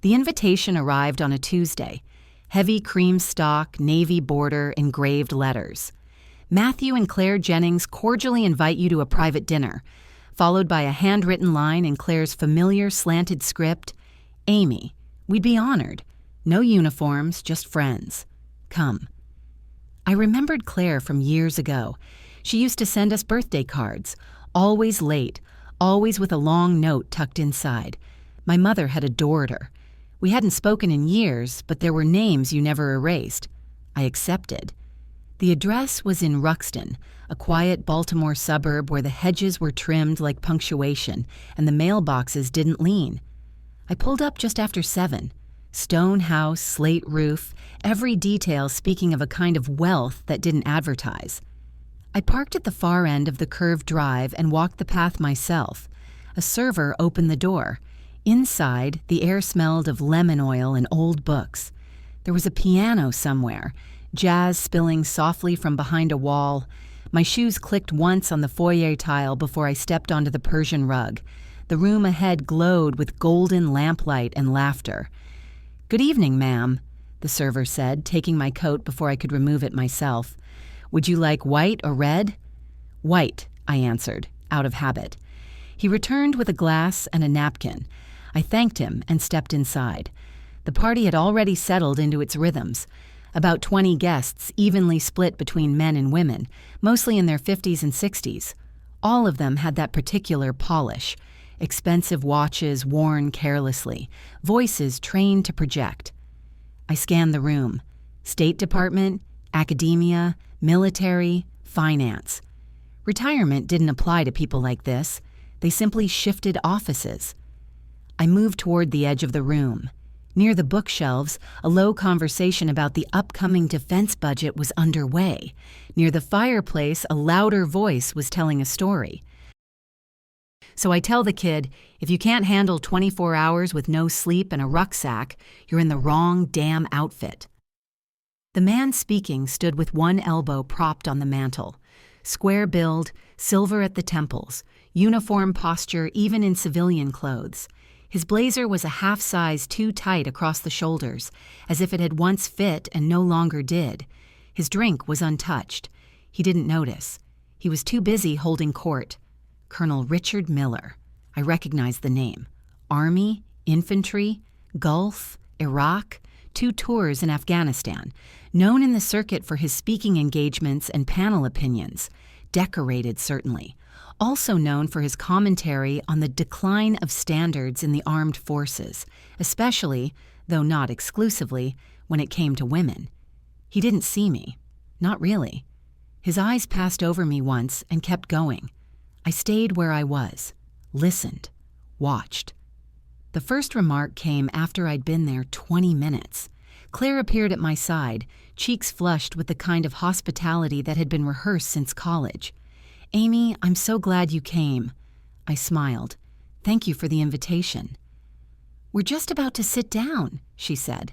The invitation arrived on a Tuesday. Heavy cream stock, navy border, engraved letters. Matthew and Claire Jennings cordially invite you to a private dinner, followed by a handwritten line in Claire's familiar slanted script, Amy, we'd be honored. No uniforms, just friends. Come. I remembered Claire from years ago. She used to send us birthday cards, always late, always with a long note tucked inside. My mother had adored her. We hadn't spoken in years, but there were names you never erased. I accepted. The address was in Ruxton, a quiet Baltimore suburb where the hedges were trimmed like punctuation and the mailboxes didn't lean. I pulled up just after 7. Stone house, slate roof, every detail speaking of a kind of wealth that didn't advertise. I parked at the far end of the curved drive and walked the path myself. A server opened the door. Inside, the air smelled of lemon oil and old books. There was a piano somewhere, jazz spilling softly from behind a wall. My shoes clicked once on the foyer tile before I stepped onto the Persian rug. The room ahead glowed with golden lamplight and laughter. "Good evening, ma'am," the server said, taking my coat before I could remove it myself. "Would you like white or red?" "White," I answered, out of habit. He returned with a glass and a napkin. I thanked him and stepped inside. The party had already settled into its rhythms. About 20 guests, evenly split between men and women, mostly in their 50s and 60s. All of them had that particular polish. Expensive watches worn carelessly, voices trained to project. I scanned the room. State Department, academia, military, finance. Retirement didn't apply to people like this. They simply shifted offices. I moved toward the edge of the room. Near the bookshelves, a low conversation about the upcoming defense budget was underway. Near the fireplace, a louder voice was telling a story. So I tell the kid, if you can't handle 24 hours with no sleep and a rucksack, you're in the wrong damn outfit. The man speaking stood with one elbow propped on the mantel. Square build, silver at the temples, uniform posture even in civilian clothes. His blazer was a half size too tight across the shoulders, as if it had once fit and no longer did. His drink was untouched. He didn't notice. He was too busy holding court. Colonel Richard Miller. I recognized the name. Army, infantry, Gulf, Iraq, 2 tours in Afghanistan. Known in the circuit for his speaking engagements and panel opinions. Decorated, certainly. Also known for his commentary on the decline of standards in the armed forces, especially, though not exclusively, when it came to women. He didn't see me. Not really. His eyes passed over me once and kept going. I stayed where I was, listened, watched. The first remark came after I'd been there 20 minutes. Claire appeared at my side, cheeks flushed with the kind of hospitality that had been rehearsed since college. "Amy, I'm so glad you came." I smiled. "Thank you for the invitation." "We're just about to sit down," she said.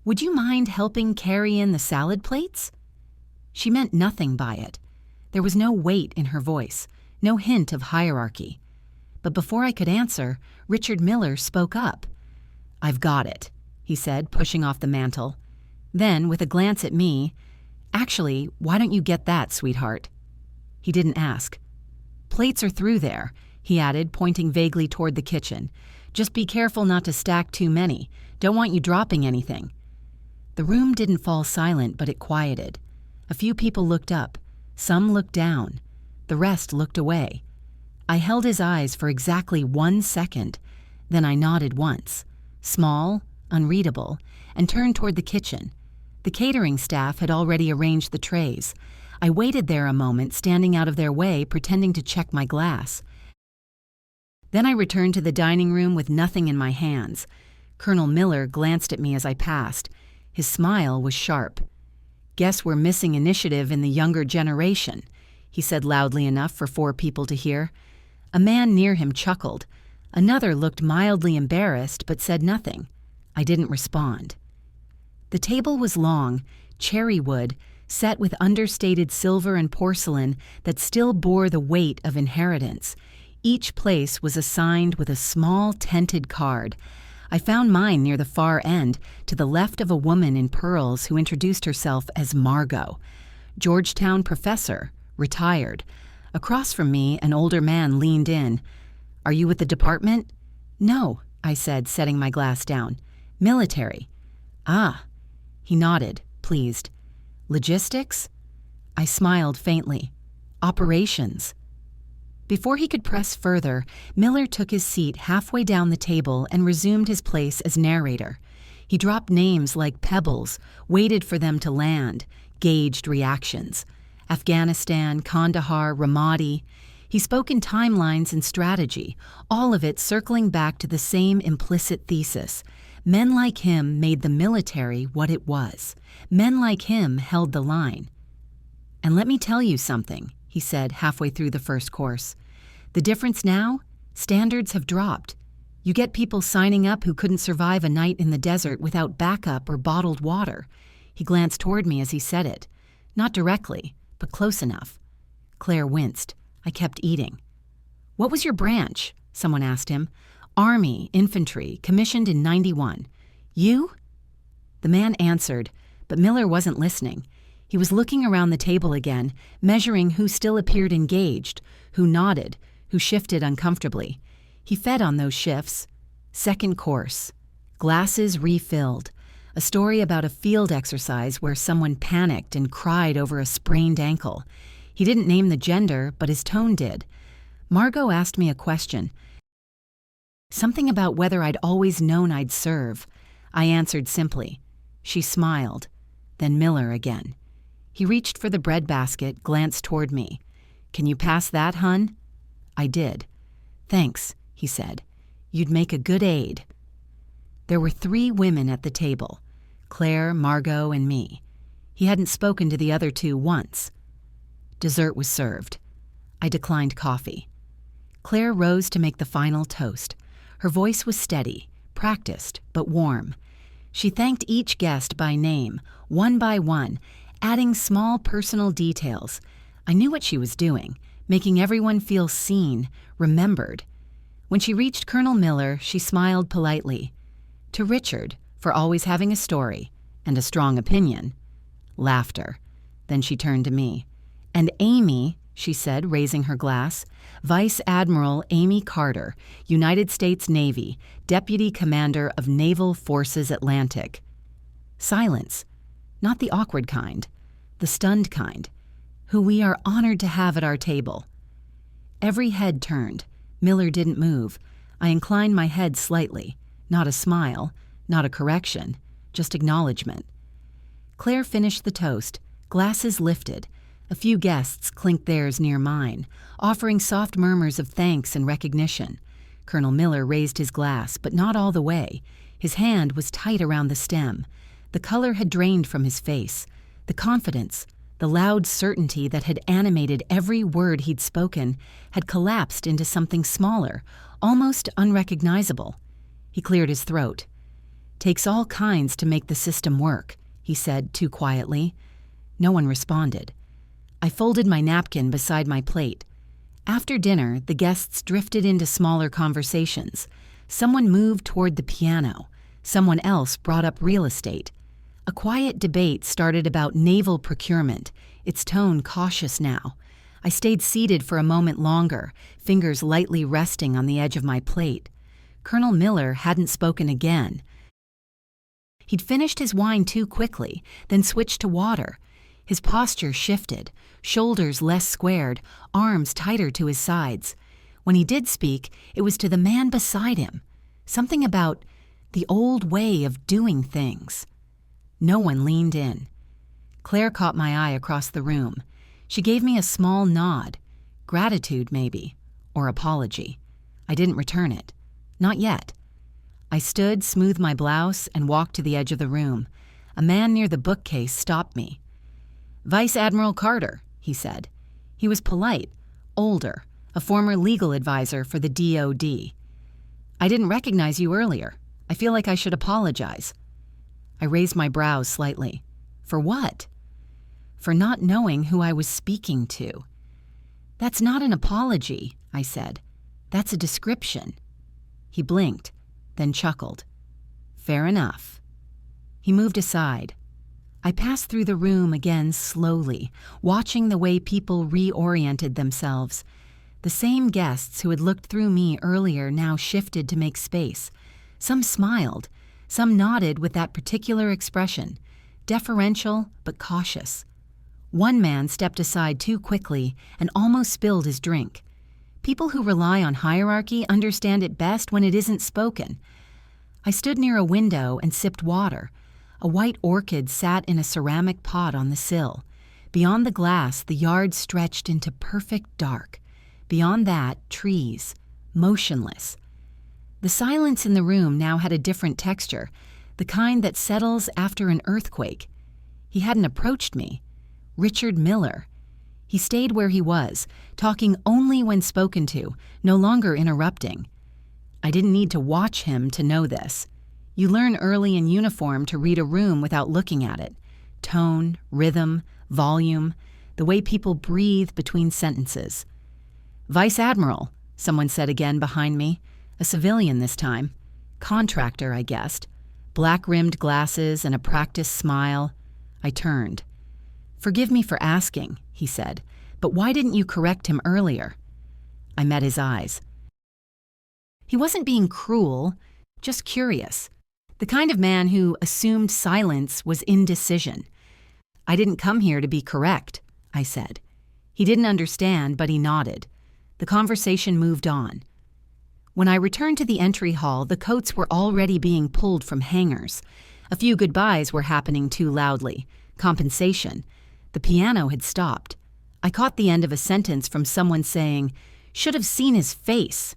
"Would you mind helping carry in the salad plates?" She meant nothing by it. There was no weight in her voice. No hint of hierarchy. But before I could answer, Richard Miller spoke up. "I've got it," he said, pushing off the mantel. Then, with a glance at me, "Actually, why don't you get that, sweetheart?" He didn't ask. "Plates are through there," he added, pointing vaguely toward the kitchen. "Just be careful not to stack too many. Don't want you dropping anything." The room didn't fall silent, but it quieted. A few people looked up. Some looked down. The rest looked away. I held his eyes for exactly 1 second. Then I nodded once, small, unreadable, and turned toward the kitchen. The catering staff had already arranged the trays. I waited there a moment, standing out of their way, pretending to check my glass. Then I returned to the dining room with nothing in my hands. Colonel Miller glanced at me as I passed. His smile was sharp. "Guess we're missing initiative in the younger generation," he said loudly enough for 4 people to hear. A man near him chuckled. Another looked mildly embarrassed but said nothing. I didn't respond. The table was long, cherry wood, set with understated silver and porcelain that still bore the weight of inheritance. Each place was assigned with a small tented card. I found mine near the far end, to the left of a woman in pearls who introduced herself as Margot. Georgetown professor, retired. Across from me, an older man leaned in. "Are you with the department?" "No," I said, setting my glass down. "Military." "Ah." He nodded, pleased. "Logistics?" I smiled faintly. "Operations." Before he could press further, Miller took his seat halfway down the table and resumed his place as narrator. He dropped names like pebbles, waited for them to land, gauged reactions. Afghanistan, Kandahar, Ramadi. He spoke in timelines and strategy, all of it circling back to the same implicit thesis. Men like him made the military what it was. Men like him held the line. "And let me tell you something," he said halfway through the first course. "The difference now? Standards have dropped. You get people signing up who couldn't survive a night in the desert without backup or bottled water." He glanced toward me as he said it. Not directly, but close enough. Claire winced. I kept eating. "What was your branch?" someone asked him. "Army, infantry, commissioned in 91. You?" The man answered, but Miller wasn't listening. He was looking around the table again, measuring who still appeared engaged, who nodded, who shifted uncomfortably. He fed on those shifts. Second course. Glasses refilled. A story about a field exercise where someone panicked and cried over a sprained ankle. He didn't name the gender, but his tone did. Margot asked me a question. Something about whether I'd always known I'd serve. I answered simply. She smiled. Then Miller again. He reached for the bread basket, glanced toward me. "Can you pass that, hun?" I did. "Thanks," he said. "You'd make a good aide." There were 3 women at the table. Claire, Margot, and me. He hadn't spoken to the other 2 once. Dessert was served. I declined coffee. Claire rose to make the final toast. Her voice was steady, practiced, but warm. She thanked each guest by name, one by one, adding small personal details. I knew what she was doing, making everyone feel seen, remembered. When she reached Colonel Miller, she smiled politely. To Richard, for always having a story and a strong opinion. Laughter. Then she turned to me. "And Amy," she said, raising her glass, "Vice Admiral Amy Carter, United States Navy, Deputy Commander of Naval Forces Atlantic." Silence. Not the awkward kind, the stunned kind, who we are honored to have at our table. Every head turned. Miller didn't move. I inclined my head slightly. Not a smile, not a correction, just acknowledgement. Claire finished the toast, glasses lifted. A few guests clinked theirs near mine, offering soft murmurs of thanks and recognition. Colonel Miller raised his glass, but not all the way. His hand was tight around the stem. The color had drained from his face. The confidence, the loud certainty that had animated every word he'd spoken, had collapsed into something smaller, almost unrecognizable. He cleared his throat. "Takes all kinds to make the system work," he said too quietly. No one responded. I folded my napkin beside my plate. After dinner, the guests drifted into smaller conversations. Someone moved toward the piano. Someone else brought up real estate. A quiet debate started about naval procurement, its tone cautious now. I stayed seated for a moment longer, fingers lightly resting on the edge of my plate. Colonel Miller hadn't spoken again. He'd finished his wine too quickly, then switched to water. His posture shifted, shoulders less squared, arms tighter to his sides. When he did speak, it was to the man beside him. Something about the old way of doing things. No one leaned in. Claire caught my eye across the room. She gave me a small nod. Gratitude, maybe, or apology. I didn't return it. Not yet. I stood, smoothed my blouse, and walked to the edge of the room. A man near the bookcase stopped me. "Vice Admiral Carter," he said. He was polite, older, a former legal advisor for the DOD. "I didn't recognize you earlier. I feel like I should apologize." I raised my brows slightly. For what? For not knowing who I was speaking to. "That's not an apology," I said. "That's a description." He blinked, then chuckled. Fair enough." He moved aside. I passed through the room again slowly, watching the way people reoriented themselves. The same guests who had looked through me earlier now shifted to make space. Some smiled, some nodded with that particular expression, deferential but cautious. One man stepped aside too quickly and almost spilled his drink. People who rely on hierarchy understand it best when it isn't spoken. I stood near a window and sipped water. A white orchid sat in a ceramic pot on the sill. Beyond the glass, the yard stretched into perfect dark. Beyond that, trees, motionless. The silence in the room now had a different texture, the kind that settles after an earthquake. He hadn't approached me. Richard Miller. He stayed where he was, talking only when spoken to, no longer interrupting. I didn't need to watch him to know this. You learn early in uniform to read a room without looking at it. Tone, rhythm, volume, the way people breathe between sentences. "Vice Admiral," someone said again behind me. A civilian this time. Contractor, I guessed. Black-rimmed glasses and a practiced smile. I turned. "Forgive me for asking," he said, "but why didn't you correct him earlier?" I met his eyes. He wasn't being cruel, just curious. The kind of man who assumed silence was indecision. "I didn't come here to be correct," I said. He didn't understand, but he nodded. The conversation moved on. When I returned to the entry hall, the coats were already being pulled from hangers. A few goodbyes were happening too loudly. Compensation. The piano had stopped. I caught the end of a sentence from someone saying, "Should have seen his face."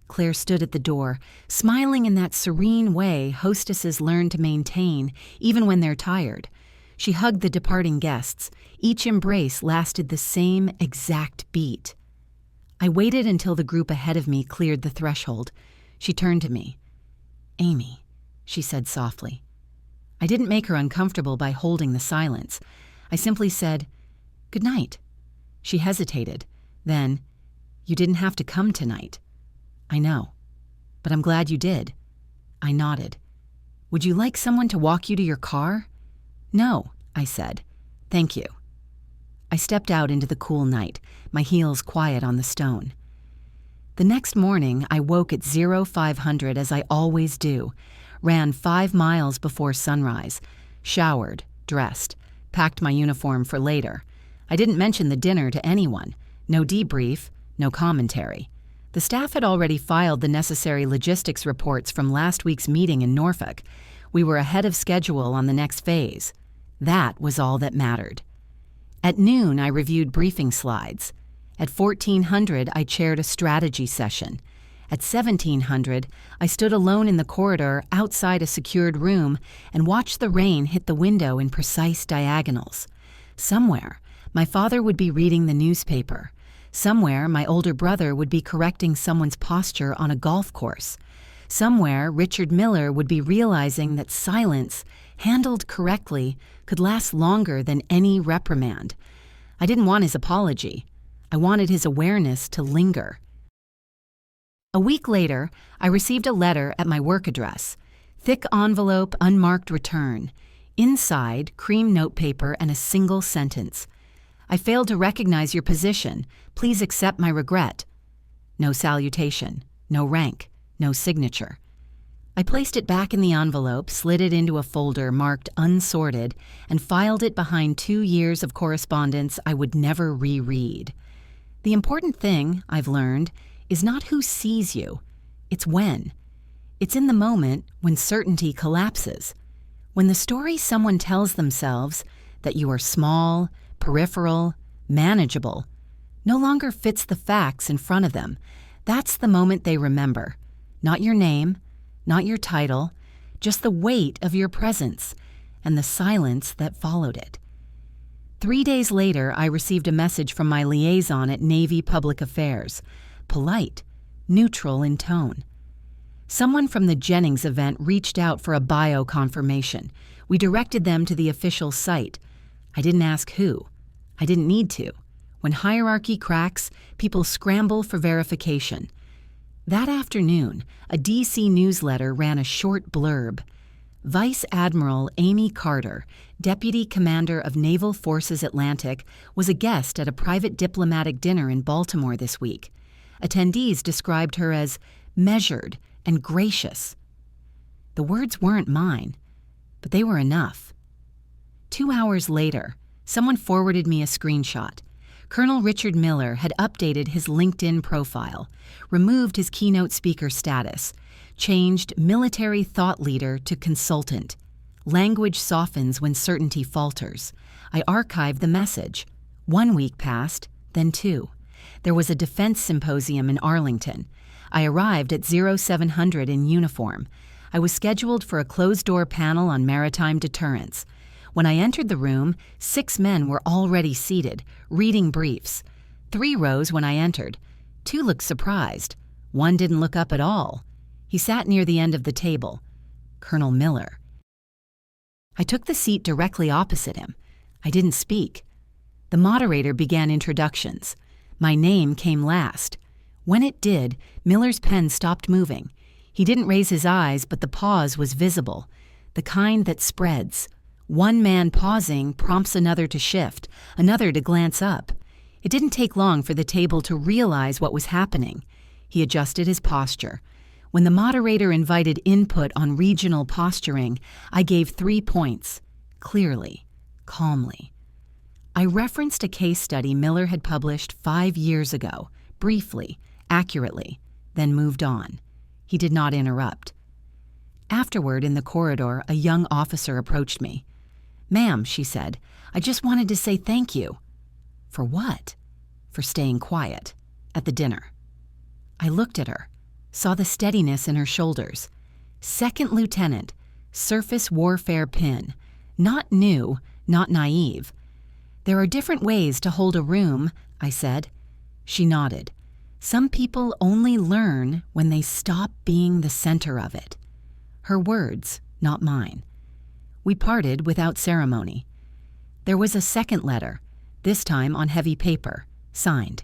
Claire stood at the door, smiling in that serene way hostesses learn to maintain, even when they're tired. She hugged the departing guests. Each embrace lasted the same exact beat. I waited until the group ahead of me cleared the threshold. She turned to me. "Amy," she said softly. I didn't make her uncomfortable by holding the silence. I simply said, "Good night." She hesitated. Then, "You didn't have to come tonight." "I know, but I'm glad you did." I nodded. "Would you like someone to walk you to your car?" "No," I said. "Thank you." I stepped out into the cool night, my heels quiet on the stone. The next morning, I woke at 0500 as I always do, ran 5 miles before sunrise, showered, dressed, packed my uniform for later. I didn't mention the dinner to anyone. No debrief, no commentary. The staff had already filed the necessary logistics reports from last week's meeting in Norfolk. We were ahead of schedule on the next phase. That was all that mattered. At noon, I reviewed briefing slides. At 1400, I chaired a strategy session. At 1700, I stood alone in the corridor outside a secured room and watched the rain hit the window in precise diagonals. Somewhere, my father would be reading the newspaper. Somewhere, my older brother would be correcting someone's posture on a golf course. Somewhere, Richard Miller would be realizing that silence, handled correctly, could last longer than any reprimand. I didn't want his apology. I wanted his awareness to linger. A week later, I received a letter at my work address. Thick envelope, unmarked return. Inside, cream notepaper and a single sentence. "I failed to recognize your position. Please accept my regret." No salutation, no rank, no signature. I placed it back in the envelope, slid it into a folder marked unsorted, and filed it behind 2 years of correspondence I would never reread. The important thing, I've learned, is not who sees you. It's when. It's in the moment when certainty collapses. When the story someone tells themselves, that you are small, peripheral, manageable, no longer fits the facts in front of them, that's the moment they remember. Not your name, not your title, just the weight of your presence and the silence that followed it. 3 days later, I received a message from my liaison at Navy Public Affairs, polite, neutral in tone. Someone from the Jennings event reached out for a bio confirmation. We directed them to the official site. I didn't ask who. I didn't need to. When hierarchy cracks, people scramble for verification. That afternoon, a D.C. newsletter ran a short blurb. Vice Admiral Amy Carter, Deputy Commander of Naval Forces Atlantic, was a guest at a private diplomatic dinner in Baltimore this week. Attendees described her as measured and gracious. The words weren't mine, but they were enough. 2 hours later, someone forwarded me a screenshot. Colonel Richard Miller had updated his LinkedIn profile, removed his keynote speaker status, changed military thought leader to consultant. Language softens when certainty falters. I archived the message. 1 week passed, then 2. There was a defense symposium in Arlington. I arrived at 0700 in uniform. I was scheduled for a closed-door panel on maritime deterrence. When I entered the room, 6 men were already seated, reading briefs. 3 rose when I entered. 2 looked surprised. 1 didn't look up at all. He sat near the end of the table. Colonel Miller. I took the seat directly opposite him. I didn't speak. The moderator began introductions. My name came last. When it did, Miller's pen stopped moving. He didn't raise his eyes, but the pause was visible, the kind that spreads. 1 man pausing prompts another to shift, another to glance up. It didn't take long for the table to realize what was happening. He adjusted his posture. When the moderator invited input on regional posturing, I gave 3 points, clearly, calmly. I referenced a case study Miller had published 5 years ago, briefly, accurately, then moved on. He did not interrupt. Afterward, in the corridor, a young officer approached me. "Ma'am," she said, "I just wanted to say thank you." For what? For staying quiet, at the dinner. I looked at her, saw the steadiness in her shoulders. Second lieutenant, surface warfare pin. Not new, not naive. "There are different ways to hold a room," I said. She nodded. "Some people only learn when they stop being the center of it." Her words, not mine. We parted without ceremony. There was a second letter, this time on heavy paper, signed.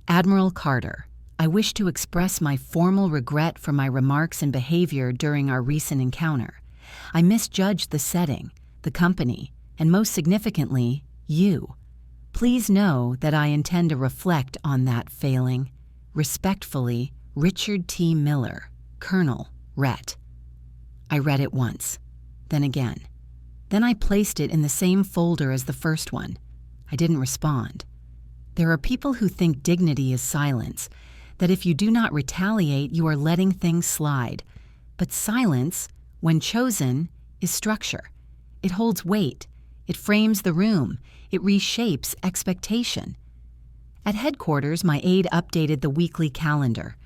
Admiral Carter, I wish to express my formal regret for my remarks and behavior during our recent encounter. I misjudged the setting, the company, and most significantly, you. Please know that I intend to reflect on that failing. Respectfully, Richard T. Miller, Colonel, Ret. I read it once, then again. Then I placed it in the same folder as the first one. I didn't respond. There are people who think dignity is silence, that if you do not retaliate, you are letting things slide. But silence, when chosen, is structure. It holds weight. It frames the room. It reshapes expectation. At headquarters, my aide updated the weekly calendar.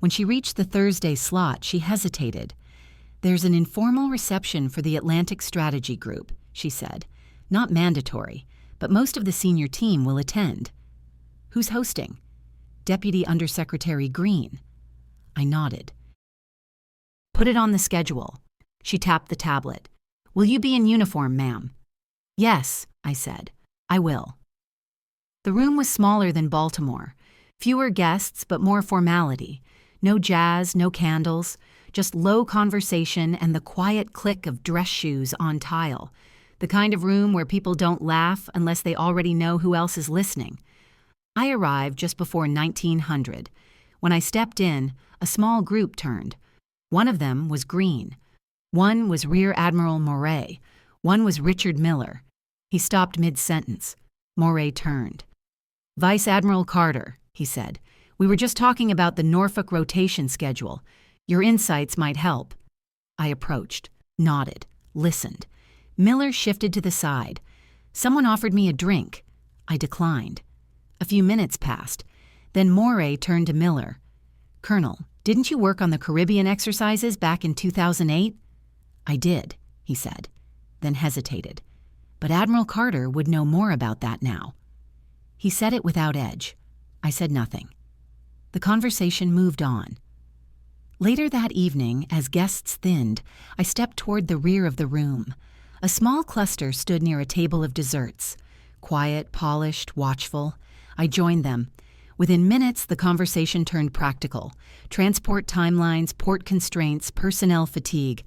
When she reached the Thursday slot, she hesitated. "There's an informal reception for the Atlantic Strategy Group," she said. "Not mandatory, but most of the senior team will attend." "Who's hosting?" "Deputy Undersecretary Green." I nodded. "Put it on the schedule." She tapped the tablet. "Will you be in uniform, ma'am?" "Yes," I said. "I will." The room was smaller than Baltimore. Fewer guests, but more formality. No jazz, no candles, just low conversation and the quiet click of dress shoes on tile. The kind of room where people don't laugh unless they already know who else is listening. I arrived just before 1900. When I stepped in, a small group turned. One of them was Green. One was Rear Admiral Moray. One was Richard Miller. He stopped mid-sentence. Moray turned. "Vice Admiral Carter," he said, "we were just talking about the Norfolk rotation schedule. Your insights might help." I approached, nodded, listened. Miller shifted to the side. Someone offered me a drink. I declined. A few minutes passed. Then Moray turned to Miller. "Colonel, didn't you work on the Caribbean exercises back in 2008? "I did," he said, then hesitated. But Admiral Carter would know more about that now. He said it without edge. I said nothing. The conversation moved on. Later that evening, as guests thinned, I stepped toward the rear of the room. A small cluster stood near a table of desserts. Quiet, polished, watchful. I joined them. Within minutes, the conversation turned practical. Transport timelines, port constraints, personnel fatigue.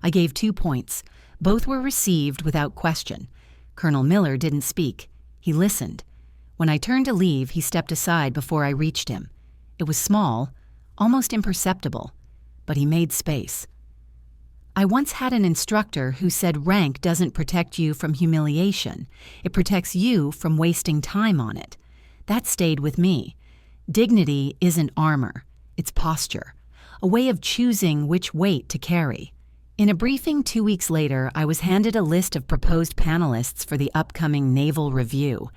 I gave 2 points. Both were received without question. Colonel Miller didn't speak. He listened. When I turned to leave, he stepped aside before I reached him. It was small, almost imperceptible, but he made space. I once had an instructor who said rank doesn't protect you from humiliation. It protects you from wasting time on it. That stayed with me. Dignity isn't armor. It's posture, a way of choosing which weight to carry. In a briefing 2 weeks later, I was handed a list of proposed panelists for the upcoming Naval Review.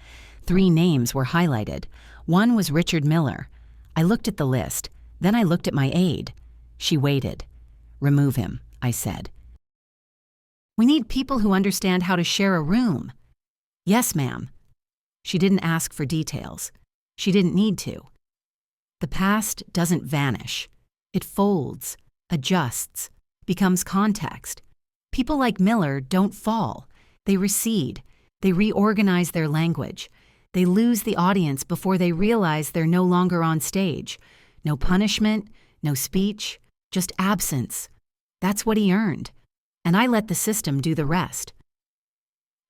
3 names were highlighted. One was Richard Miller. I looked at the list. Then I looked at my aide. She waited. "Remove him," I said. "We need people who understand how to share a room." "Yes, ma'am." She didn't ask for details. She didn't need to. The past doesn't vanish. It folds, adjusts, becomes context. People like Miller don't fall. They recede. They reorganize their language. They lose the audience before they realize they're no longer on stage. No punishment, no speech, just absence. That's what he earned. And I let the system do the rest.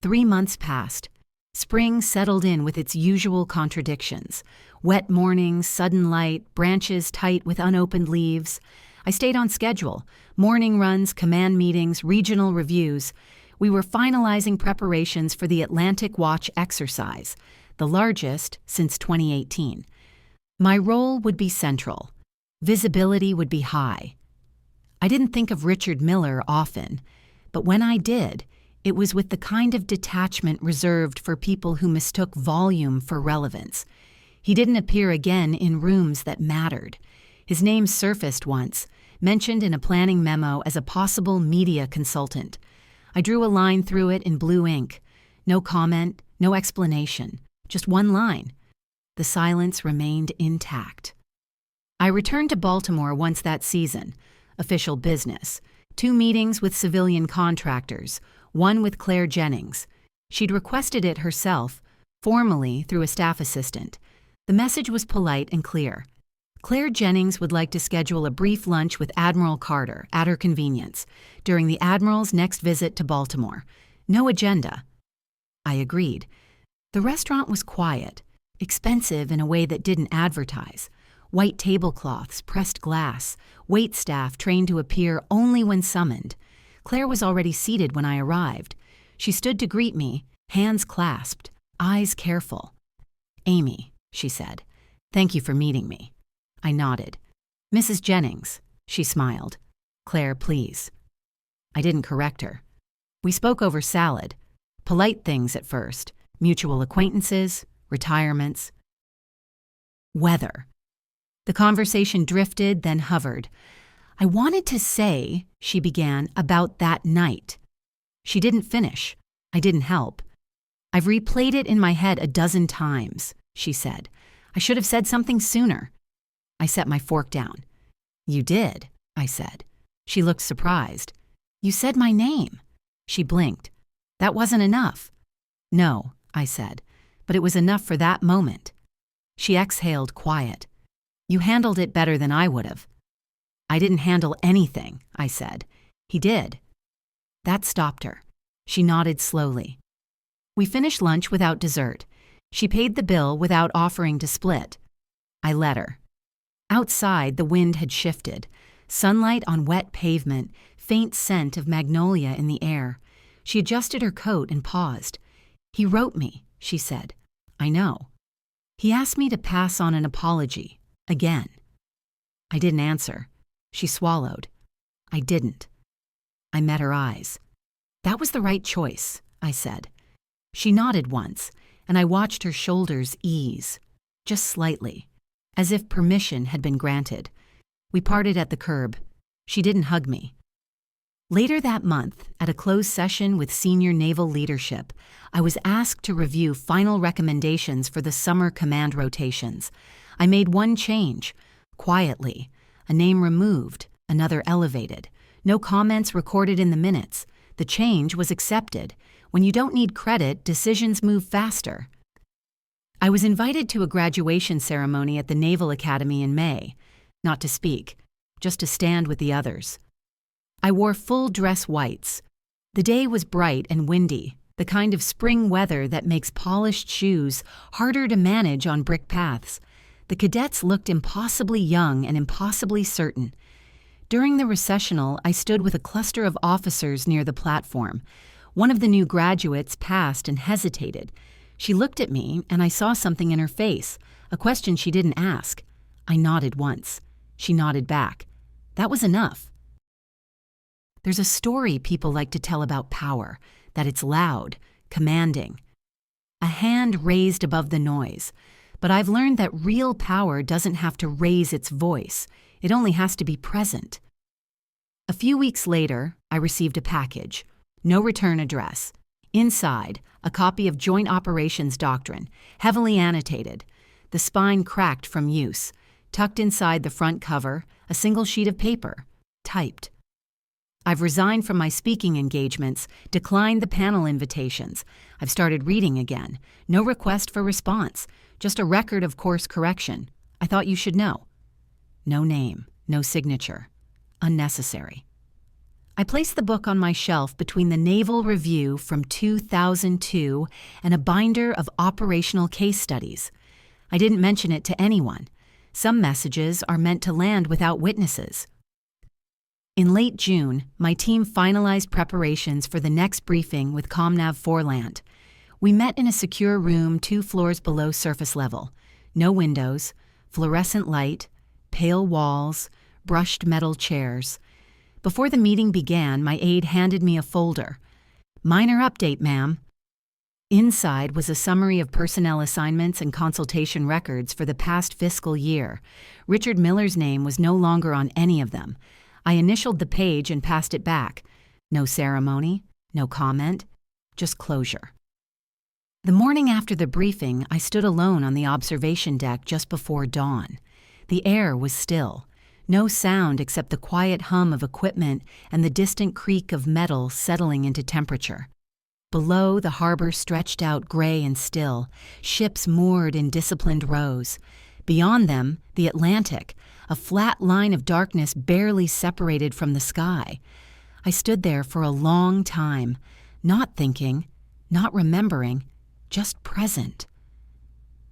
3 months passed. Spring settled in with its usual contradictions. Wet mornings, sudden light, branches tight with unopened leaves. I stayed on schedule. Morning runs, command meetings, regional reviews. We were finalizing preparations for the Atlantic Watch exercise, the largest since 2018. My role would be central. Visibility would be high. I didn't think of Richard Miller often, but when I did, it was with the kind of detachment reserved for people who mistook volume for relevance. He didn't appear again in rooms that mattered. His name surfaced once, mentioned in a planning memo as a possible media consultant. I drew a line through it in blue ink. No comment, no explanation, just one line. The silence remained intact. I returned to Baltimore once that season. Official business. 2 meetings with civilian contractors, one with Claire Jennings. She'd requested it herself, formally through a staff assistant. The message was polite and clear. Claire Jennings would like to schedule a brief lunch with Admiral Carter at her convenience during the Admiral's next visit to Baltimore. No agenda. I agreed. The restaurant was quiet, expensive in a way that didn't advertise. White tablecloths, pressed glass, wait staff trained to appear only when summoned. Claire was already seated when I arrived. She stood to greet me, hands clasped, eyes careful. "Amy," she said, "thank you for meeting me." I nodded. "Mrs. Jennings," she smiled. "Claire, please." I didn't correct her. We spoke over salad. Polite things at first. Mutual acquaintances, retirements. Weather. The conversation drifted, then hovered. "I wanted to say," she began, "about that night." She didn't finish. I didn't help. "I've replayed it in my head a dozen times," she said. "I should have said something sooner." I set my fork down. "You did," I said. She looked surprised. "You said my name." She blinked. "That wasn't enough." "No," I said, "but it was enough for that moment." She exhaled, quiet. "You handled it better than I would have." "I didn't handle anything," I said. "He did." That stopped her. She nodded slowly. We finished lunch without dessert. She paid the bill without offering to split. I let her. Outside, the wind had shifted. Sunlight on wet pavement, faint scent of magnolia in the air. She adjusted her coat and paused. "He wrote me," she said. "I know." He asked me to pass on an apology. Again. I didn't answer. She swallowed. I didn't. I met her eyes. "That was the right choice," I said. She nodded once, and I watched her shoulders ease, just slightly, as if permission had been granted. We parted at the curb. She didn't hug me. Later that month, at a closed session with senior naval leadership, I was asked to review final recommendations for the summer command rotations. I made one change, quietly, a name removed, another elevated. No comments recorded in the minutes. The change was accepted. When you don't need credit, decisions move faster. I was invited to a graduation ceremony at the Naval Academy in May, not to speak, just to stand with the others. I wore full dress whites. The day was bright and windy, the kind of spring weather that makes polished shoes harder to manage on brick paths. The cadets looked impossibly young and impossibly certain. During the recessional, I stood with a cluster of officers near the platform. One of the new graduates passed and hesitated. She looked at me, and I saw something in her face, a question she didn't ask. I nodded once. She nodded back. That was enough. There's a story people like to tell about power, that it's loud, commanding. A hand raised above the noise. But I've learned that real power doesn't have to raise its voice. It only has to be present. A few weeks later, I received a package. No return address. Inside, a copy of Joint Operations Doctrine, heavily annotated. The spine cracked from use. Tucked inside the front cover, a single sheet of paper, typed. I've resigned from my speaking engagements, declined the panel invitations. I've started reading again. No request for response, just a record of course correction. I thought you should know. No name, no signature. Unnecessary. I placed the book on my shelf between the Naval Review from 2002 and a binder of operational case studies. I didn't mention it to anyone. Some messages are meant to land without witnesses. In late June, my team finalized preparations for the next briefing with ComNav Forland. We met in a secure room 2 floors below surface level. No windows, fluorescent light, pale walls, brushed metal chairs. Before the meeting began, my aide handed me a folder. Minor update, ma'am. Inside was a summary of personnel assignments and consultation records for the past fiscal year. Richard Miller's name was no longer on any of them. I initialed the page and passed it back. No ceremony, no comment, just closure. The morning after the briefing, I stood alone on the observation deck just before dawn. The air was still. No sound except the quiet hum of equipment and the distant creak of metal settling into temperature. Below, the harbor stretched out gray and still, ships moored in disciplined rows. Beyond them, the Atlantic, a flat line of darkness barely separated from the sky. I stood there for a long time, not thinking, not remembering, just present.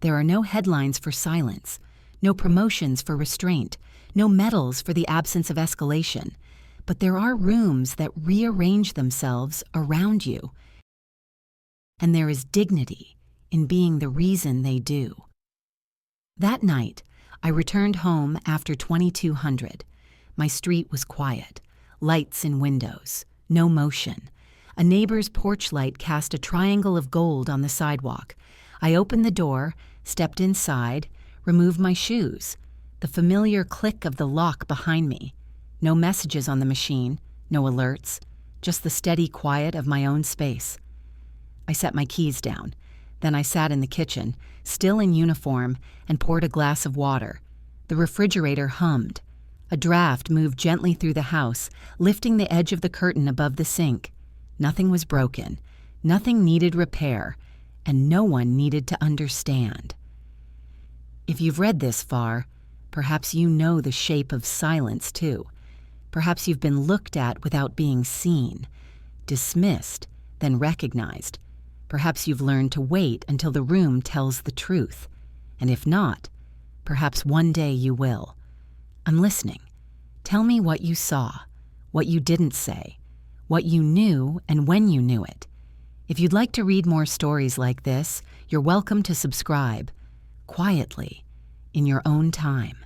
There are no headlines for silence, no promotions for restraint, no medals for the absence of escalation, but there are rooms that rearrange themselves around you. And there is dignity in being the reason they do. That night, I returned home after 2200. My street was quiet, lights in windows, no motion. A neighbor's porch light cast a triangle of gold on the sidewalk. I opened the door, stepped inside, removed my shoes. The familiar click of the lock behind me. No messages on the machine, no alerts, just the steady quiet of my own space. I set my keys down. Then I sat in the kitchen, still in uniform, and poured a glass of water. The refrigerator hummed. A draft moved gently through the house, lifting the edge of the curtain above the sink. Nothing was broken. Nothing needed repair. And no one needed to understand. If you've read this far, perhaps you know the shape of silence, too. Perhaps you've been looked at without being seen, dismissed, then recognized. Perhaps you've learned to wait until the room tells the truth. And if not, perhaps one day you will. I'm listening. Tell me what you saw, what you didn't say, what you knew and when you knew it. If you'd like to read more stories like this, you're welcome to subscribe, quietly, in your own time.